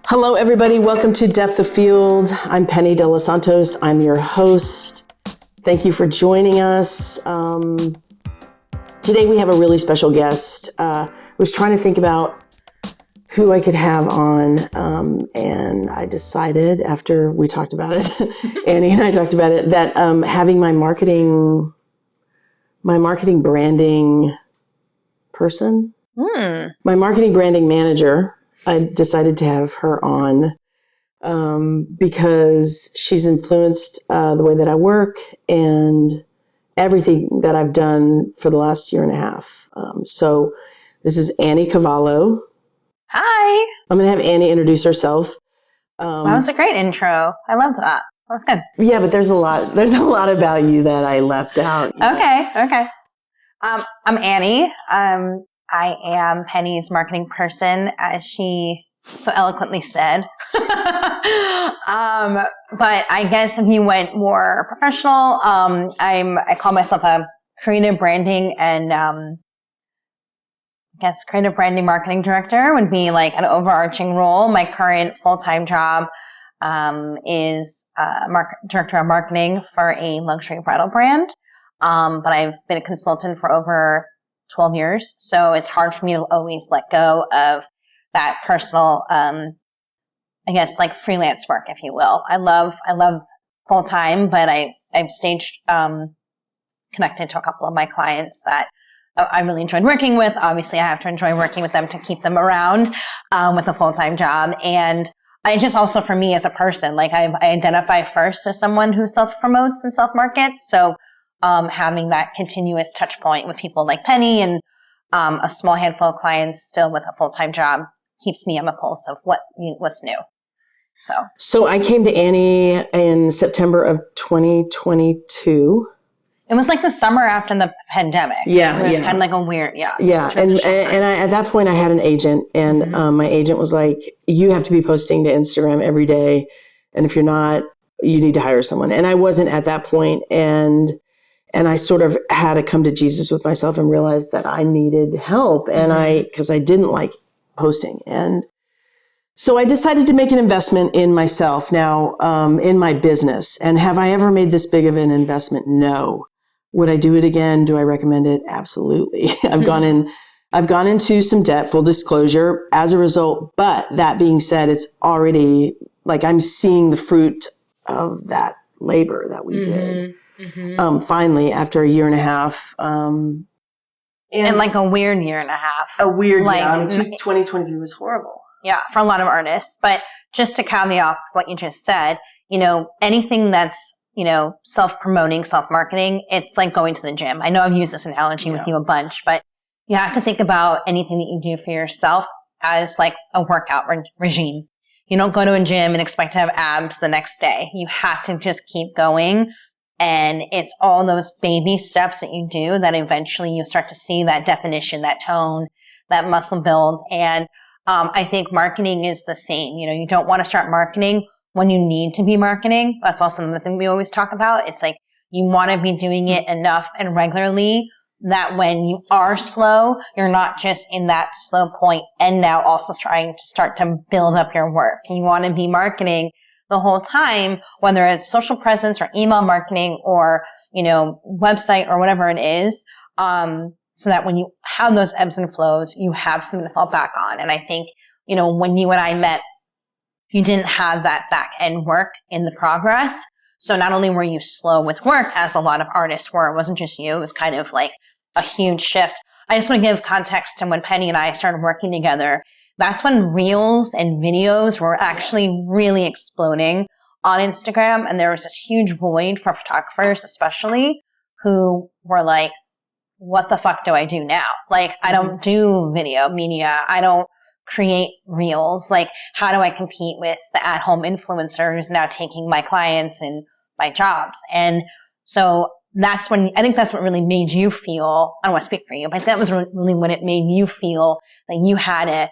Hello, everybody. Welcome to Depth of Field. I'm Penny De Los Santos. I'm your host. Thank you for joining us. Today we have a really special guest. I was trying to think about who I could have on, and I decided after we talked about it, Annie and I talked about it, that having my marketing branding person, my marketing branding manager, I decided to have her on because she's influenced the way that I work and everything that I've done for the last year and a half. So this is Annie Cavallo. Hi. I'm going to have Annie introduce herself. That was a great intro. I loved that. That was good. Yeah, but there's a lot about you that I left out. Okay. I'm Annie. I am Penny's marketing person, as she so eloquently said. But I guess if you went more professional, I call myself a creative branding and I guess creative branding marketing director would be like an overarching role. My current full-time job is director of marketing for a luxury bridal brand. But I've been a consultant for over 12 years. So it's hard for me to always let go of that personal, I guess like freelance work, if you will. I love full time, but I've stayed, connected to a couple of my clients that I really enjoyed working with. Obviously I have to enjoy working with them to keep them around, with a full-time job. And I just also for me as a person, like I identify first as someone who self-promotes and self-markets. So having that continuous touch point with people like Penny and a small handful of clients still with a full-time job keeps me on the pulse of what's new. So I came to Annie in September of 2022. It was like the summer after the pandemic. Yeah, it was kind of like a weird, yeah. And at that point, I had an agent, and my agent was like, "You have to be posting to Instagram every day, and if you're not, you need to hire someone." And I wasn't at that point, and I sort of had to come to Jesus with myself and realize that I needed help, and because I didn't like posting, and so I decided to make an investment in myself now, in my business. And have I ever made this big of an investment? No. Would I do it again? Do I recommend it? Absolutely. I've gone into some debt, full disclosure, as a result. But that being said, it's already like I'm seeing the fruit of that labor that we did. Finally, after a year and a half. And like a weird year and a half. A weird year. I mean, 2023 was horrible. Yeah, for a lot of artists. But just to caveat off what you just said, anything that's, self-promoting, self-marketing, it's like going to the gym. I know I've used this analogy with you a bunch, but you have to think about anything that you do for yourself as like a workout regime. You don't go to a gym and expect to have abs the next day. You have to just keep going. And it's all those baby steps that you do that eventually you start to see that definition, that tone, that muscle build. And I think marketing is the same. You don't want to start marketing when you need to be marketing. That's also another thing we always talk about. It's like you want to be doing it enough and regularly that when you are slow, you're not just in that slow point and now also trying to start to build up your work. You want to be marketing the whole time, whether it's social presence or email marketing or, website or whatever it is. So that when you have those ebbs and flows, you have something to fall back on. And I think, when you and I met, you didn't have that back end work in the progress. So not only were you slow with work, as a lot of artists were, it wasn't just you, it was kind of like a huge shift. I just want to give context to when Penny and I started working together. That's when reels and videos were actually really exploding on Instagram. And there was this huge void for photographers, especially, who were like, what the fuck do I do now? Like, I don't do video media. I don't create reels. Like, how do I compete with the at-home influencers now taking my clients and my jobs? And so I think that's what really made you feel, I don't want to speak for you, but that was really when it made you feel like you had to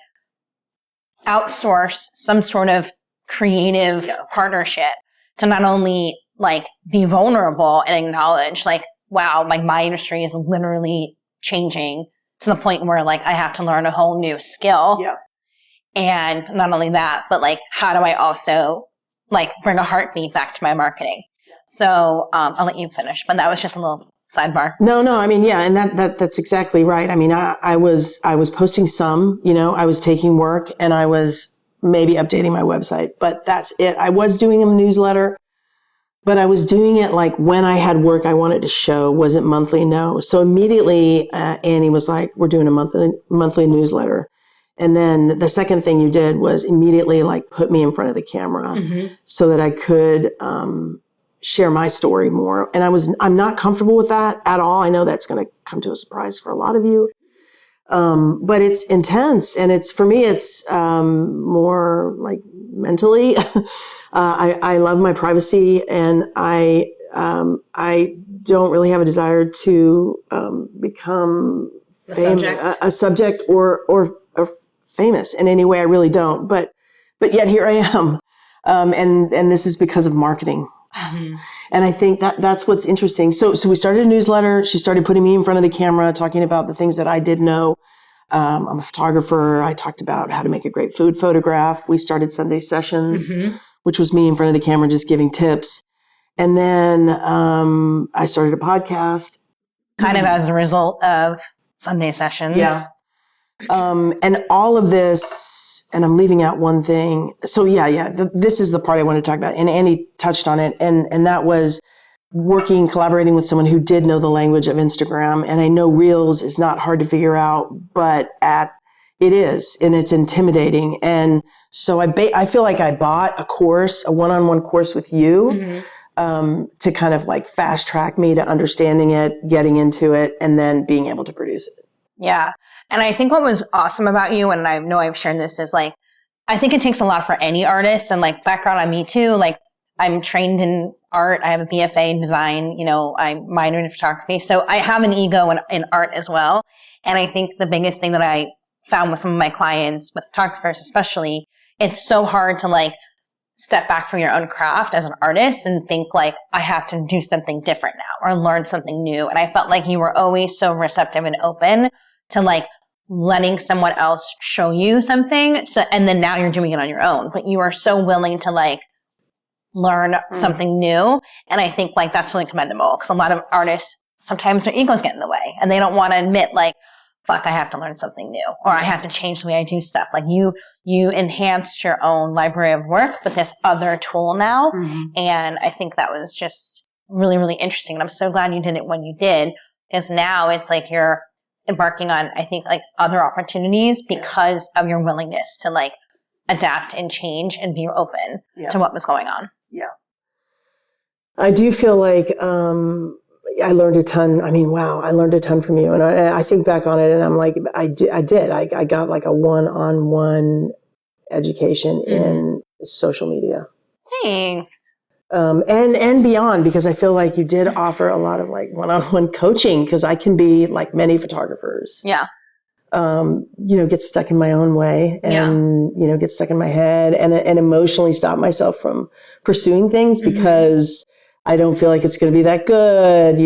outsource some sort of creative partnership to not only like be vulnerable and acknowledge like, wow, like my industry is literally changing to the point where like I have to learn a whole new skill. Yeah. And not only that, but like, how do I also like bring a heartbeat back to my marketing? So I'll let you finish, but that was just a little sidebar. No, I mean, yeah, and that's exactly right. I mean, I was posting some, I was taking work and I was maybe updating my website, but that's it. I was doing a newsletter, but I was doing it like when I had work I wanted to show. Was it monthly? No. So immediately Annie was like, we're doing a monthly newsletter. And then the second thing you did was immediately like put me in front of the camera so that I could share my story more. And I'm not comfortable with that at all. I know that's going to come to a surprise for a lot of you. But it's intense. And for me, it's more like mentally. I love my privacy, and I don't really have a desire to become a subject or famous in any way. I really don't. But yet here I am. And this is because of marketing. Mm-hmm. And I think that's what's interesting. So we started a newsletter. She started putting me in front of the camera, talking about the things that I did know. I'm a photographer. I talked about how to make a great food photograph. We started Sunday sessions, which was me in front of the camera, just giving tips. And then I started a podcast. Kind of as a result of Sunday sessions. Yeah. And all of this, and I'm leaving out one thing. So this is the part I want to talk about. And Annie touched on it. And that was collaborating with someone who did know the language of Instagram. And I know Reels is not hard to figure out, but it is, and it's intimidating. And so I feel like I bought a one-on-one course with you, to kind of like fast track me to understanding it, getting into it, and then being able to produce it. Yeah. And I think what was awesome about you, and I know I've shared this, is like, I think it takes a lot for any artist, and like background on me too. Like, I'm trained in art. I have a BFA in design. I minored in photography. So I have an ego in art as well. And I think the biggest thing that I found with some of my clients, with photographers especially, it's so hard to like step back from your own craft as an artist and think like, I have to do something different now or learn something new. And I felt like you were always so receptive and open to like letting someone else show you something. So, and then now you're doing it on your own, but you are so willing to like learn something new. And I think like that's really commendable, because a lot of artists, sometimes their egos get in the way and they don't want to admit like, fuck, I have to learn something new, or I have to change the way I do stuff. Like you enhanced your own library of work with this other tool now. And I think that was just really, really interesting. And I'm so glad you did it when you did, because now it's like you're embarking on, I think, like other opportunities because of your willingness to like adapt and change and be open to what was going on. Yeah. I do feel like, I learned a ton. I mean, wow, I learned a ton from you. And I think back on it and I'm like, I did. I got like a one-on-one education in social media. Thanks. And beyond, because I feel like you did offer a lot of like one-on-one coaching, because I can be like many photographers. Yeah. Get stuck in my own way and, get stuck in my head and emotionally stop myself from pursuing things because I don't feel like it's going to be that good.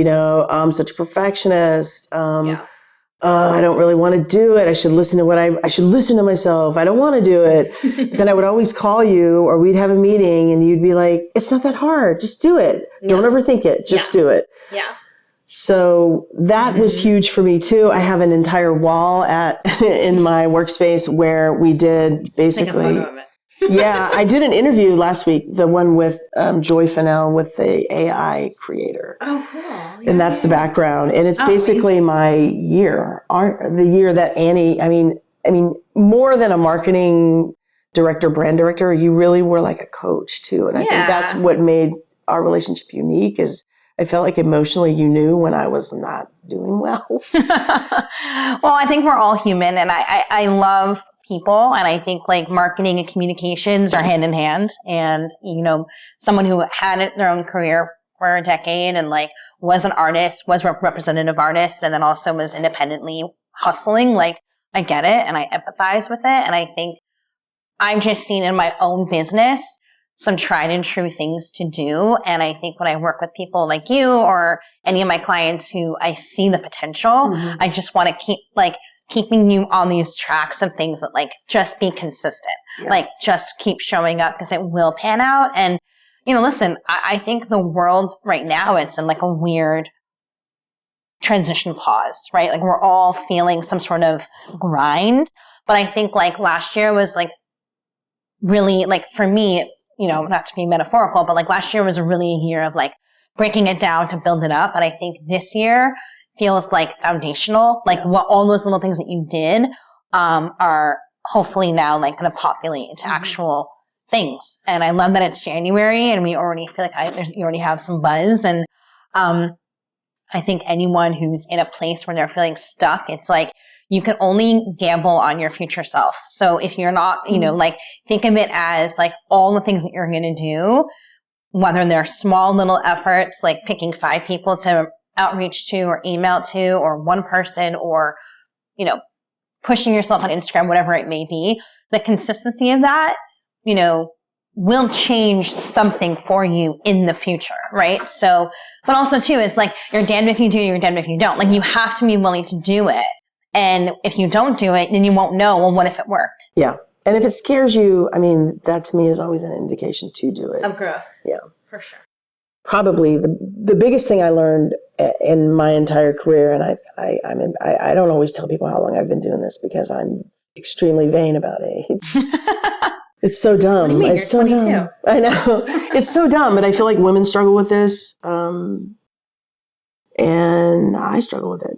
I'm such a perfectionist. I don't really want to do it. I should listen to myself. I don't want to do it. Then I would always call you, or we'd have a meeting and you'd be like, it's not that hard. Just do it. Don't overthink it. Just do it. Yeah. So that was huge for me too. I have an entire wall in my workspace where we did basically. Yeah, I did an interview last week, the one with Joy Fennell with the AI creator. Oh, cool. Yeah, and that's the background. And it's basically my year, the year that Annie, I mean, more than a marketing director, brand director, you really were like a coach too. And I think that's what made our relationship unique, is I felt like emotionally you knew when I was not doing well. Well, I think we're all human, and I love people, and I think like marketing and communications are hand in hand. And someone who had their own career for a decade and like was an artist, was a representative artist, and then also was independently hustling, like I get it and I empathize with it. And I think I've just seen in my own business some tried and true things to do. And I think when I work with people like you or any of my clients who I see the potential, I just want to keep like keeping you on these tracks of things that like just be consistent, like just keep showing up because it will pan out. And, listen, I think the world right now, it's in like a weird transition pause, right? Like we're all feeling some sort of grind. But I think like last year was like really like for me, not to be metaphorical, but like last year was really a year of like breaking it down to build it up. And I think this year feels like foundational, like what all those little things that you did are hopefully now like going to populate into actual things. And I love that it's January and we already feel like you already have some buzz. And I think anyone who's in a place where they're feeling stuck, it's like you can only gamble on your future self. So if you're not, like think of it as like all the things that you're going to do, whether they're small little efforts, like picking 5 people to outreach to or email to, or one person, or, pushing yourself on Instagram, whatever it may be, the consistency of that, will change something for you in the future, right? So, but also too, it's like you're damned if you do, you're damned if you don't. Like you have to be willing to do it. And if you don't do it, then you won't know, well, what if it worked? Yeah. And if it scares you, I mean, that to me is always an indication to do it. Of growth. Yeah. For sure. Probably the biggest thing I learned in my entire career, and I don't always tell people how long I've been doing this because I'm extremely vain about age. It's so dumb. What do you mean? It's You're so 22. dumb. I know. It's so dumb, but I feel like women struggle with this. And I struggle with it.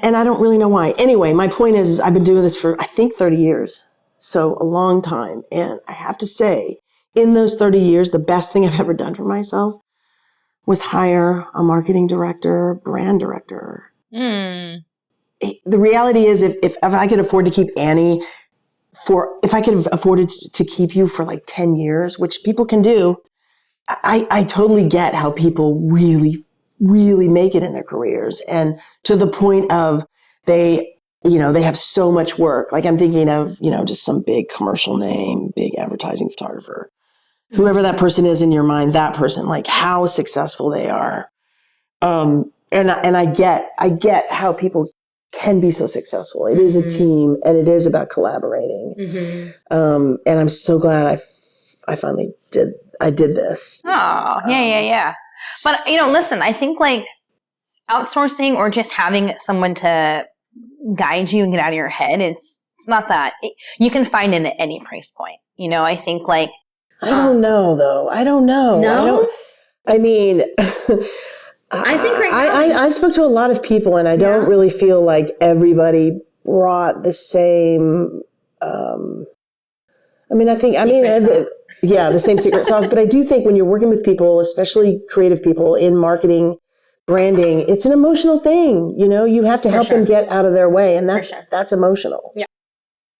And I don't really know why. Anyway, my point is I've been doing this for, I think, 30 years. So a long time. And I have to say, in those 30 years, the best thing I've ever done for myself was hire a marketing director, brand director. The reality is if I could afford to keep Annie if I could have afforded to keep you for like 10 years, which people can do, I totally get how people really, really make it in their careers. And to the point of they have so much work. Like I'm thinking of, just some big commercial name, big advertising photographer, whoever that person is in your mind, that person, like how successful they are. And I get how people can be so successful. It is a team and it is about collaborating. And I'm so glad I finally did this. Oh, yeah. But, listen, I think like outsourcing or just having someone to guide you and get out of your head, it's not that. You can find it at any price point. I think like. I don't know though. I don't know. No? I mean, I think right now. I spoke to a lot of people and I don't really feel like everybody brought the same, the same secret sauce. But I do think when you're working with people, especially creative people in marketing, branding, it's an emotional thing. You have to help them get out of their way. And that's emotional. Yeah.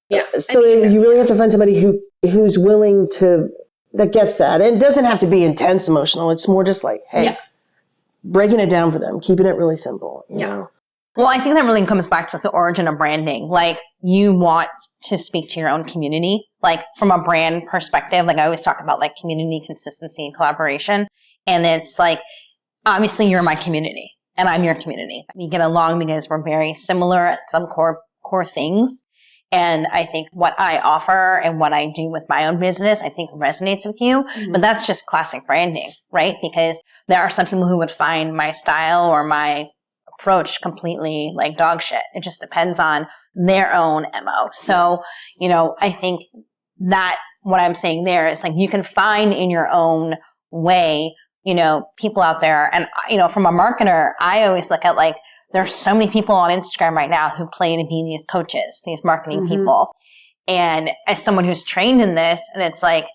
Yeah. So you really have to find somebody who's willing that gets that. And it doesn't have to be intense emotional. It's more just like, hey, breaking it down for them, keeping it really simple. You know? Well, I think that really comes back to the origin of branding. Like you want to speak to your own community, like from a brand perspective. Like I always talk about like community consistency and collaboration. And it's like, obviously you're my community and I'm your community. We get along because we're very similar at some core things. And I think what I offer and what I do with my own business, I think resonates with you. But that's just classic branding, right? Because there are some people who would find my style or my approach completely like dog shit. It just depends on their own MO. So, I think that what I'm saying there is like you can find in your own way, people out there. And, from a marketer, I always look at like, there's so many people on Instagram right now who play to be these coaches, these marketing people. And as someone who's trained in this, and it's like,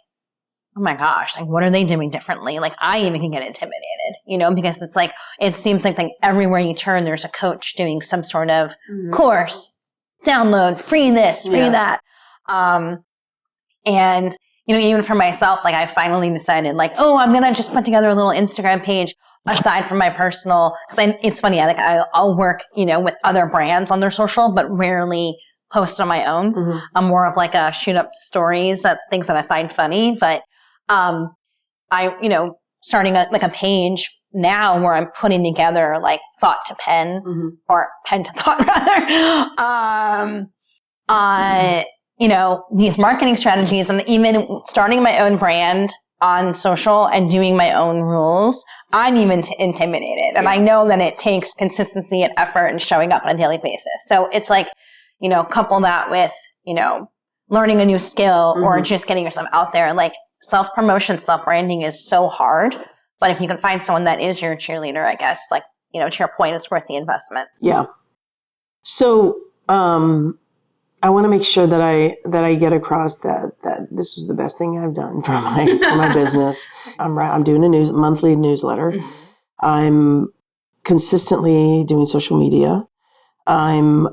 oh my gosh, like what are they doing differently? Like I even can get intimidated, because it's like, it seems like everywhere you turn, there's a coach doing some sort of course, download, free this, free that. And, even for myself, like I finally decided like, oh, I'm going to just put together a little Instagram page aside from my personal, because it's funny, I'll work, with other brands on their social, but rarely post on my own. I'm more of like a shoot up stories, things that I find funny. But, starting a page now where I'm putting together like thought to pen or pen to thought rather, you know, these marketing strategies and even starting my own brand on social and doing my own rules, I'm even intimidated. And I know that it takes consistency and effort and showing up on a daily basis. So it's like, you know, couple that with, you know, learning a new skill or just getting yourself out there. Like self-promotion, self-branding is so hard. But if you can find someone that is your cheerleader, I guess, like, you know, to your point, it's worth the investment. Yeah. So, I want to make sure that I get across that this was the best thing I've done for my business. I'm doing a monthly newsletter. I'm consistently doing social media. I'm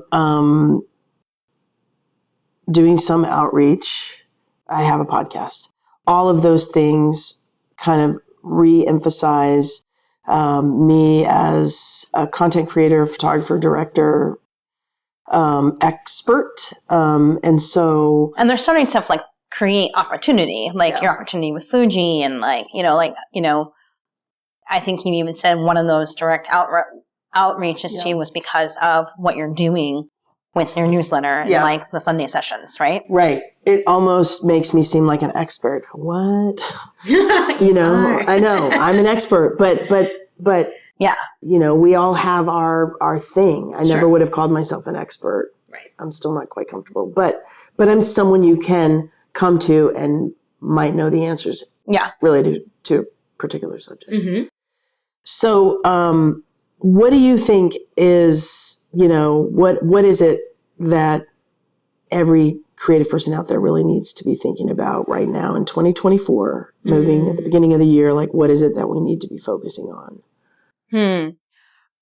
doing some outreach. I have a podcast. All of those things kind of re-emphasize me as a content creator, photographer, director, expert. And they're starting to like create opportunity, like your opportunity with Fuji and like, I think you even said one of those direct outreaches to you was because of what you're doing with your newsletter and like the Sunday sessions, right? Right. It almost makes me seem like an expert. What? I know I'm an expert, but yeah, we all have our thing. I never would have called myself an expert. Right. I'm still not quite comfortable, but I'm someone you can come to and might know the answers. Yeah. Related to a particular subject. Mm-hmm. So, what do you think is, what is it that every creative person out there really needs to be thinking about right now in 2024, moving at the beginning of the year? Like, what is it that we need to be focusing on?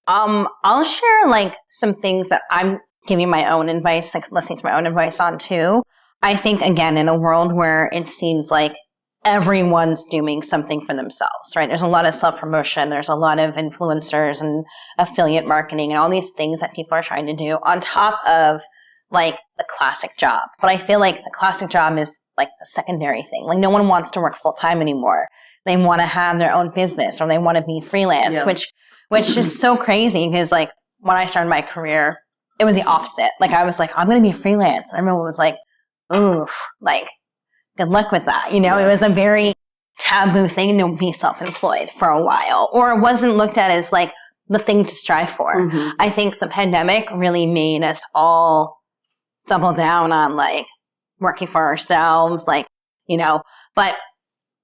I'll share like some things that I'm giving my own advice, like listening to my own advice on too. I think again, in a world where it seems like everyone's doing something for themselves, right? There's a lot of self-promotion. There's a lot of influencers and affiliate marketing and all these things that people are trying to do on top of like the classic job. But I feel like the classic job is like the secondary thing. Like no one wants to work full-time anymore. They want to have their own business or they want to be freelance, which is so crazy because like when I started my career, it was the opposite. Like I was like, I'm going to be freelance. And everyone was like, ooh, like good luck with that. It was a very taboo thing to be self-employed for a while, or it wasn't looked at as like the thing to strive for. Mm-hmm. I think the pandemic really made us all double down on like working for ourselves, but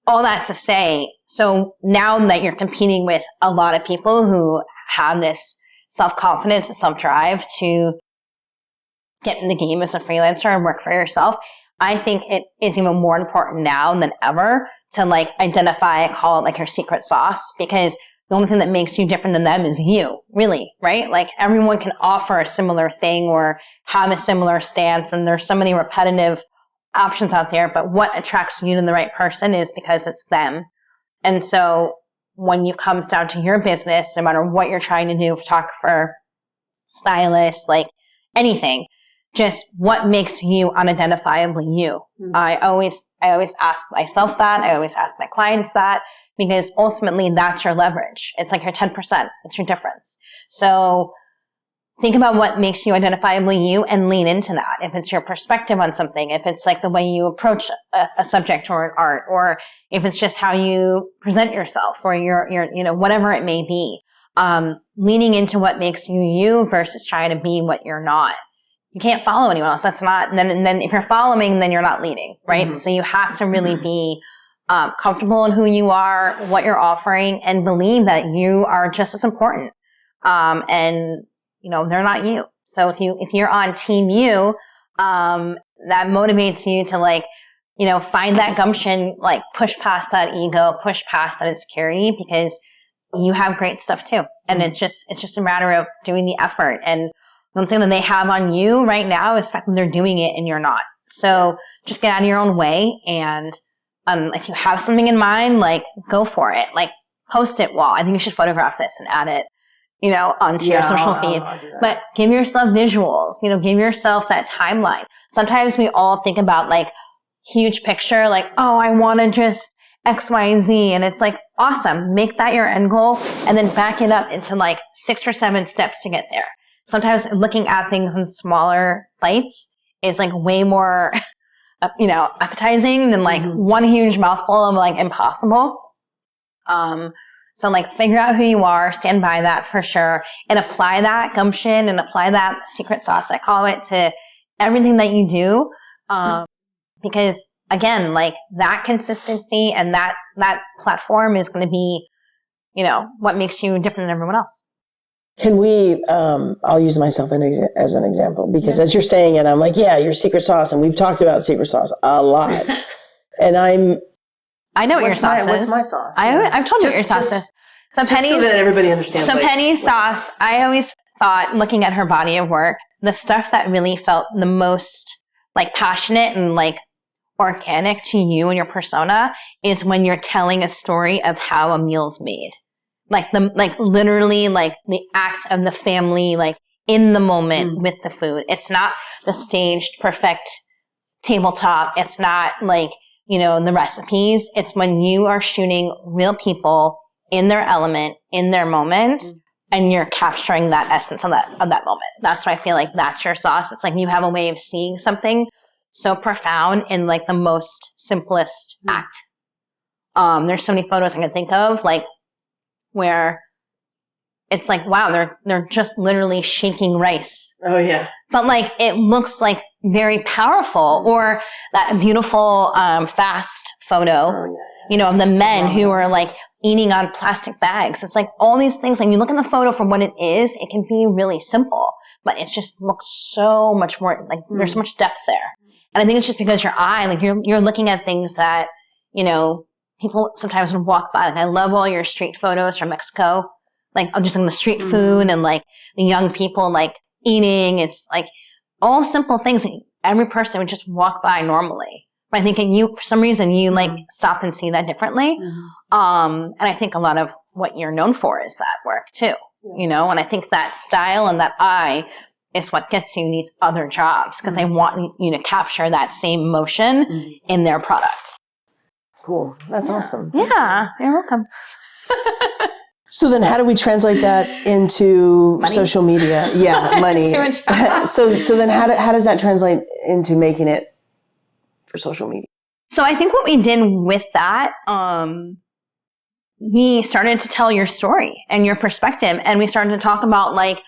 all that to say, so now that you're competing with a lot of people who have this self-confidence and self-drive to get in the game as a freelancer and work for yourself, I think it is even more important now than ever to like identify, call it like your secret sauce, because the only thing that makes you different than them is you, really, right? Like everyone can offer a similar thing or have a similar stance, and there's so many repetitive options out there, but what attracts you to the right person is because it's them. And so when it comes down to your business, no matter what you're trying to do, photographer, stylist, like anything, just what makes you unidentifiably you. Mm-hmm. I always ask myself that. I always ask my clients that, because ultimately that's your leverage. It's like your 10%. It's your difference. So think about what makes you identifiably you and lean into that. If it's your perspective on something, if it's like the way you approach a subject or an art, or if it's just how you present yourself or your whatever it may be, leaning into what makes you you versus trying to be what you're not. You can't follow anyone else. That's not, and then if you're following, then you're not leading, right? Mm-hmm. So you have to really be comfortable in who you are, what you're offering, and believe that you are just as important. And they're not you. So if you're on team you, that motivates you to find that gumption, like push past that ego, push past that insecurity, because you have great stuff too. And it's just a matter of doing the effort. And one thing that they have on you right now is the fact that they're doing it and you're not. So just get out of your own way. And if you have something in mind, like go for it. Like post it. Well, I think you should photograph this and add it, onto your social feed. But give yourself visuals, give yourself that timeline. Sometimes we all think about like huge picture, like, oh, I want to just X, Y, and Z. And it's like, awesome. Make that your end goal and then back it up into like 6 or 7 steps to get there. Sometimes looking at things in smaller bites is like way more, appetizing than like one huge mouthful of like impossible. So like figure out who you are, stand by that for sure, and apply that gumption and apply that secret sauce, I call it, to everything that you do. Because again, like that consistency and that platform is going to be, what makes you different than everyone else. Can we, I'll use myself as an example, because as you're saying it, I'm like, yeah, your secret sauce. And we've talked about secret sauce a lot. And I know what your sauce is. What's my sauce? I've told you what your sauce is. So Penny's, so that everybody understands. So Penny's sauce, I always thought, looking at her body of work, the stuff that really felt the most like passionate and like organic to you and your persona is when you're telling a story of how a meal's made. Like literally like the act of the family, like in the moment with the food. It's not the staged perfect tabletop. It's not like, the recipes. It's when you are shooting real people in their element, in their moment, and you're capturing that essence of that moment. That's why I feel like that's your sauce. It's like you have a way of seeing something so profound in like the most simplest act. There's so many photos I can think of, like where it's like, wow, they're just literally shaking rice. Oh yeah. But like it looks like very powerful. Or that beautiful fast photo, of the men who are like eating on plastic bags. It's like all these things. Like you look at the photo for what it is, it can be really simple, but it just looks so much more like there's so much depth there. And I think it's just because your eye, like you're looking at things that, people sometimes would walk by. Like I love all your street photos from Mexico. Like just in the street food and like the young people like eating. It's like all simple things that every person would just walk by normally. But I think for some reason you like stop and see that differently. And I think a lot of what you're known for is that work too, and I think that style and that eye is what gets you these other jobs because they want you to capture that same emotion in their product. Cool. That's awesome. Yeah. You're welcome. So then how do we translate that into money? Social media? Yeah, money. So then how does that translate into making it for social media? So I think what we did with that, we started to tell your story and your perspective, and we started to talk about like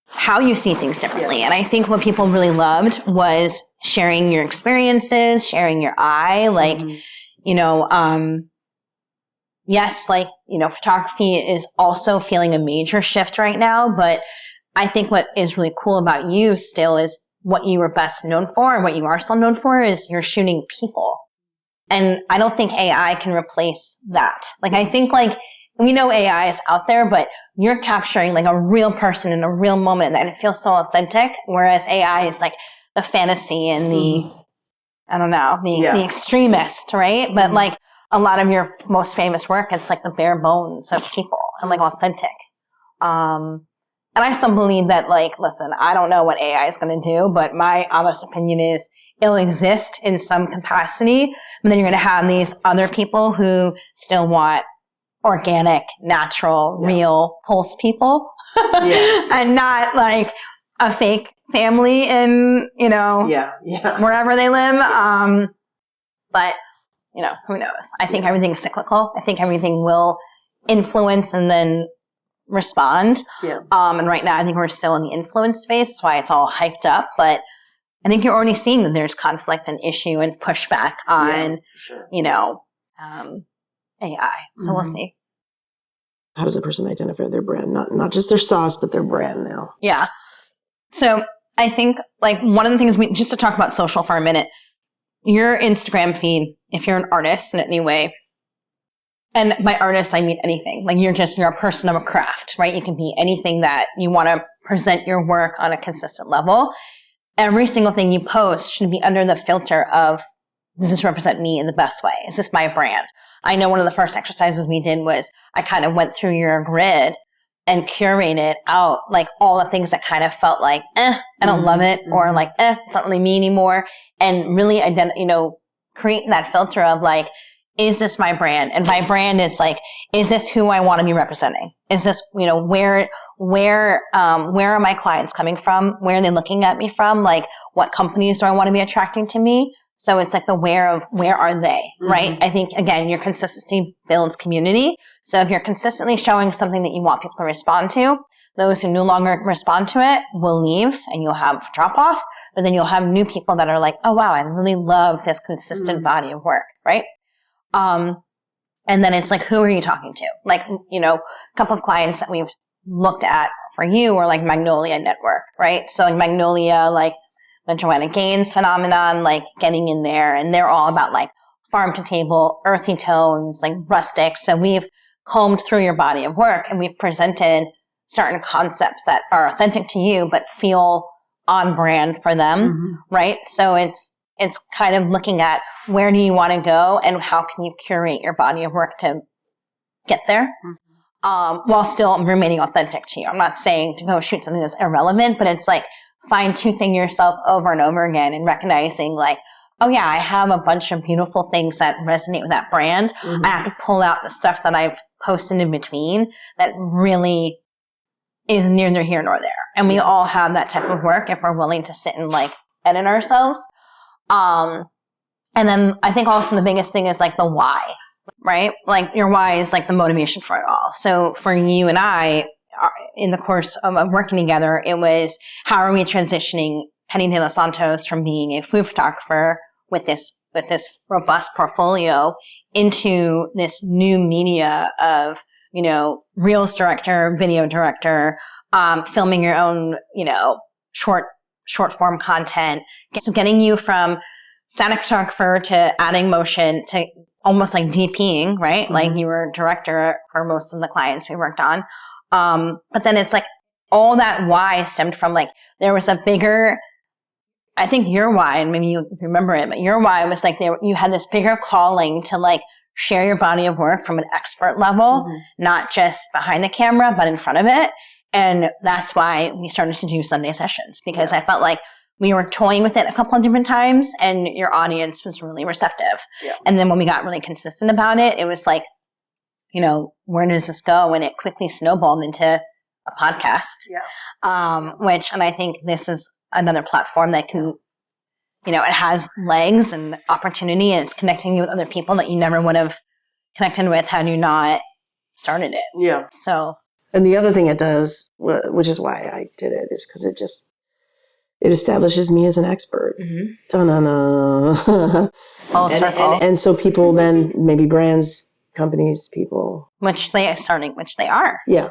how you see things differently. And I think what people really loved was sharing your experiences, sharing your eye, like, yes, like, photography is also feeling a major shift right now, but I think what is really cool about you still is what you were best known for and what you are still known for is you're shooting people. And I don't think AI can replace that. Like, I think like, we know AI is out there, but you're capturing like a real person in a real moment and it feels so authentic. Whereas AI is like the fantasy and the extremist, right? But like a lot of your most famous work, it's like the bare bones of people and like authentic. And I still believe that like, listen, I don't know what AI is going to do, but my honest opinion is it'll exist in some capacity. But then you're going to have these other people who still want organic, natural, real pulse people and not like a fake family in, wherever they live. But, who knows? I think everything is cyclical. I think everything will influence and then respond. Yeah. And right now I think we're still in the influence phase. That's why it's all hyped up. But I think you're already seeing that there's conflict and issue and pushback on, AI. So we'll see. How does a person identify their brand? Not just their sauce, but their brand now. Yeah. So I think like one of the things just to talk about social for a minute, your Instagram feed, if you're an artist in any way, and by artist, I mean anything. Like you're a person of a craft, right? You can be anything that you want to present your work on a consistent level. Every single thing you post should be under the filter of, does this represent me in the best way? Is this my brand? I know one of the first exercises we did was I kind of went through your grid and curated out like all the things that kind of felt like, I don't love it, or like, it's not really me anymore. And really create that filter of like, is this my brand? And by brand, it's like, is this who I want to be representing? Is this, where are my clients coming from? Where are they looking at me from? Like, what companies do I want to be attracting to me? So it's like the where are they, right? I think, again, your consistency builds community. So if you're consistently showing something that you want people to respond to, those who no longer respond to it will leave and you'll have drop off. But then you'll have new people that are like, oh, wow, I really love this consistent body of work, right? And then it's like, who are you talking to? Like, a couple of clients that we've looked at for you are like Magnolia Network, right? So like Magnolia, like the Joanna Gaines phenomenon, like getting in there, and they're all about like farm to table, earthy tones, like rustic. So we've combed through your body of work and we've presented certain concepts that are authentic to you, but feel on brand for them, right? So it's kind of looking at where do you want to go and how can you curate your body of work to get there, while still remaining authentic to you. I'm not saying to go shoot something that's irrelevant, but it's like fine-tuning yourself over and over again and recognizing like, oh yeah, I have a bunch of beautiful things that resonate with that brand. I have to pull out the stuff that I've posted in between that really is neither here nor there. And we all have that type of work if we're willing to sit and like edit ourselves. And then I think also the biggest thing is like the why, right? Like your why is like the motivation for it all. So for you and I, in the course of working together, it was how are we transitioning Penny de los Santos from being a food photographer with this robust portfolio into this new media of, Reels director, video director, filming your own, short form content. So getting you from static photographer to adding motion to almost like DPing, right? Like you were director for most of the clients we worked on. But then it's like all that why stemmed from like, there was a bigger, I think your why, and maybe you remember it, but your why was like you had this bigger calling to like share your body of work from an expert level, not just behind the camera, but in front of it. And that's why we started to do Sunday sessions, because I felt like we were toying with it a couple of different times and your audience was really receptive. And then when we got really consistent about it, it was like, where does this go? And it quickly snowballed into a podcast, and I think this is another platform that can, it has legs and opportunity, and it's connecting you with other people that you never would have connected with had you not started it. Yeah. So. And the other thing it does, which is why I did it, is because it establishes me as an expert. Da-na-na. Full circle. And so people then, maybe brands, companies, people. Which they are. Yeah.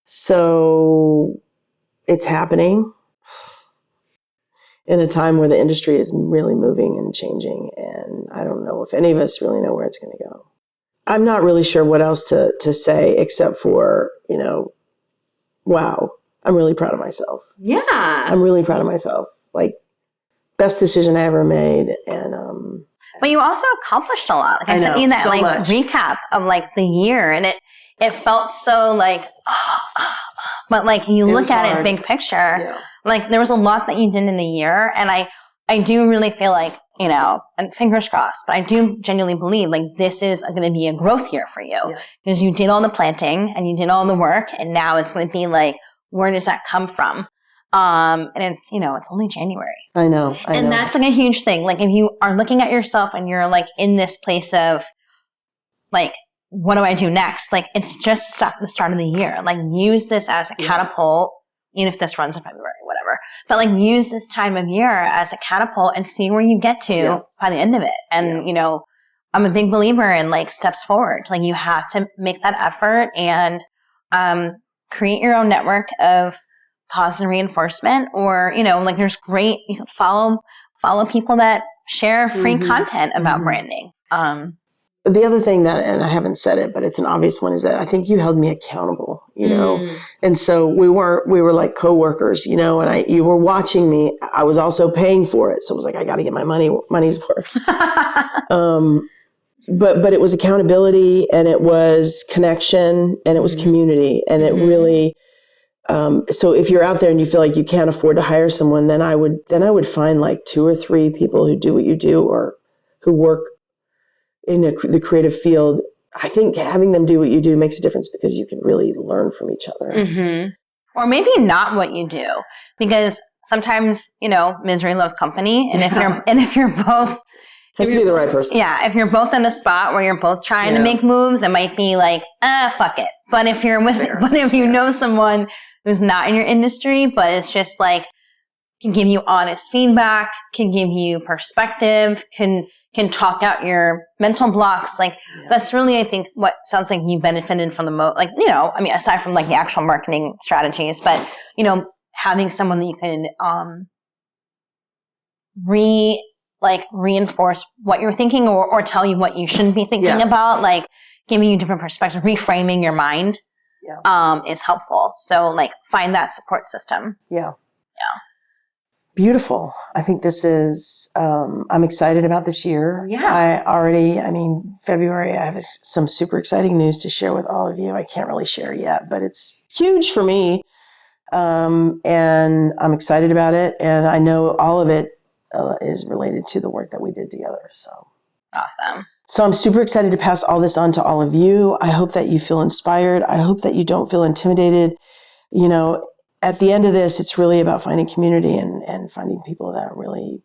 So it's happening in a time where the industry is really moving and changing. And I don't know if any of us really know where it's going to go. I'm not really sure what else to say except for, wow, I'm really proud of myself. Yeah. I'm really proud of myself. Like, best decision I ever made. And, but you also accomplished a lot. Like I sent you that so much. Recap of like the year, and it felt so like, but like you look at it big picture, like there was a lot that you did in a year. And I do really feel like, and fingers crossed, but I do genuinely believe like this is going to be a growth year for you because you did all the planting and you did all the work, and now it's going to be like, where does that come from? And it's, it's only January. I know. And that's like a huge thing. Like if you are looking at yourself and you're like in this place of like, what do I do next? Like it's just the start of the year. Like use this as a catapult, even if this runs in February, whatever. But like use this time of year as a catapult and see where you get to by the end of it. And, I'm a big believer in like steps forward. Like you have to make that effort and create your own network of positive reinforcement, or, like there's great, you can follow people that share free content about branding. The other thing that, and I haven't said it, but it's an obvious one, is that I think you held me accountable, and so we were like coworkers, and you were watching me. I was also paying for it. So it was like, I got to get my money's worth. But it was accountability, and it was connection, and it was community, and it really, so if you're out there and you feel like you can't afford to hire someone, then I would find like 2 or 3 people who do what you do, or who work in the creative field, I think having them do what you do makes a difference because you can really learn from each other. Mm-hmm. Or maybe not what you do, because sometimes, misery loves company. And if you're both, has to be the right person. Yeah. If you're both in a spot where you're both trying to make moves, it might be like, fuck it. But if you know someone who's not in your industry, but it's just like, can give you honest feedback, can give you perspective, can talk out your mental blocks. Like that's really, I think, what sounds like you benefited from the most, aside from like the actual marketing strategies, but, having someone that you can, reinforce what you're thinking or tell you what you shouldn't be thinking about, like giving you different perspectives, reframing your mind, is helpful. So like find that support system. Yeah. Beautiful. I think this is, I'm excited about this year. Yeah. February, I have some super exciting news to share with all of you. I can't really share yet, but it's huge for me. And I'm excited about it. And I know all of it is related to the work that we did together. So awesome. So I'm super excited to pass all this on to all of you. I hope that you feel inspired. I hope that you don't feel intimidated. At the end of this, it's really about finding community and finding people that really,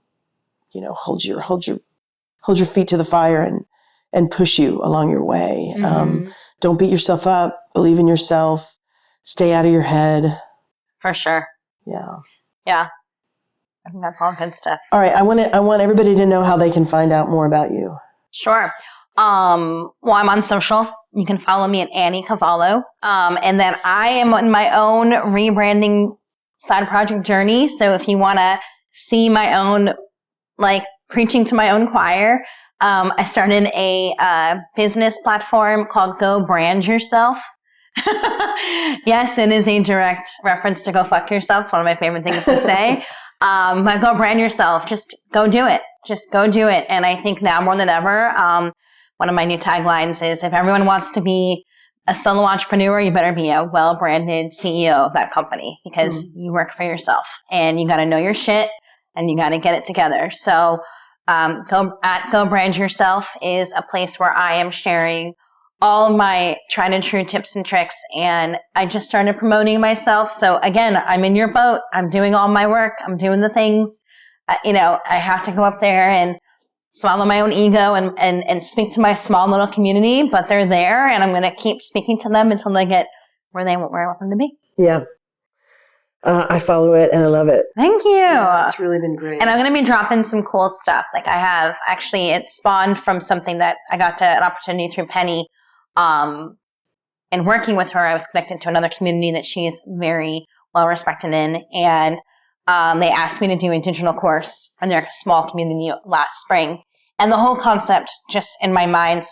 hold your feet to the fire and push you along your way. Mm-hmm. Don't beat yourself up. Believe in yourself. Stay out of your head. For sure. Yeah. Yeah. I think that's all good stuff. All right. I want everybody to know how they can find out more about you. Sure. Well, I'm on social. You can follow me at Annie Cavallo. And then I am on my own rebranding side project journey. So if you want to see my own, preaching to my own choir, I started a business platform called Go Brand Yourself. Yes, it is a direct reference to go fuck yourself. It's one of my favorite things to say. But go brand yourself. Just go do it. Just go do it. And I think now more than ever, one of my new taglines is, if everyone wants to be a solo entrepreneur, you better be a well-branded CEO of that company, because you work for yourself and you got to know your shit and you got to get it together. So Go Brand Yourself is a place where I am sharing all of my tried and true tips and tricks. And I just started promoting myself. So again, I'm in your boat. I'm doing all my work. I'm doing the things. I have to go up there and swallow my own ego and speak to my small little community, but they're there, and I'm going to keep speaking to them until they get where I want them to be. Yeah. I follow it and I love it. Thank you. Yeah, it's really been great. And I'm going to be dropping some cool stuff. Like I have, actually, it spawned from something that I got an opportunity through Penny. And working with her, I was connected to another community that she is very well respected in. And they asked me to do a digital course in their small community last spring. And the whole concept just in my mind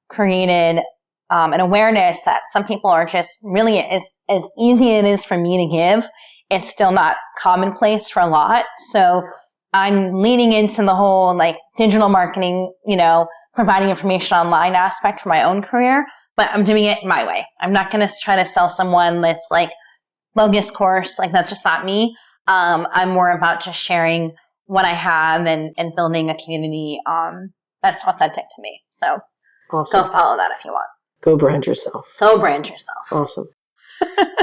created an awareness that some people are just really, as easy as it is for me to give, it's still not commonplace for a lot. So I'm leaning into the whole digital marketing, providing information online aspect for my own career, but I'm doing it my way. I'm not going to try to sell someone this bogus course. That's just not me. I'm more about just sharing what I have and building a community that's authentic to me. So awesome. Go follow that if you want. Go brand yourself. Go brand yourself. Awesome.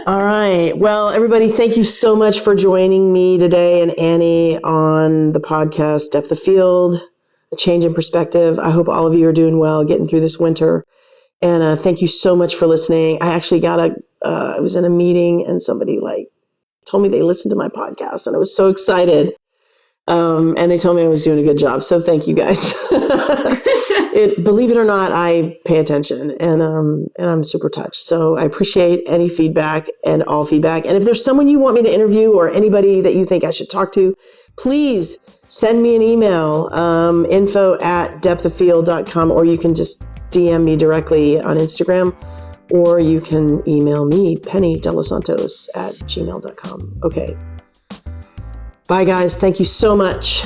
All right. Well, everybody, thank you so much for joining me today and Annie on the podcast, Depth of Field, A Change in Perspective. I hope all of you are doing well, getting through this winter. And thank you so much for listening. I actually I was in a meeting and somebody told me they listened to my podcast, and I was so excited. And they told me I was doing a good job. So thank you guys. Believe it or not, I pay attention and I'm super touched. So I appreciate any feedback and all feedback. And if there's someone you want me to interview or anybody that you think I should talk to, please send me an email, info@depthoffield.com, or you can just DM me directly on Instagram, or you can email me, penny.delasantos@gmail.com. Okay. Bye guys. Thank you so much.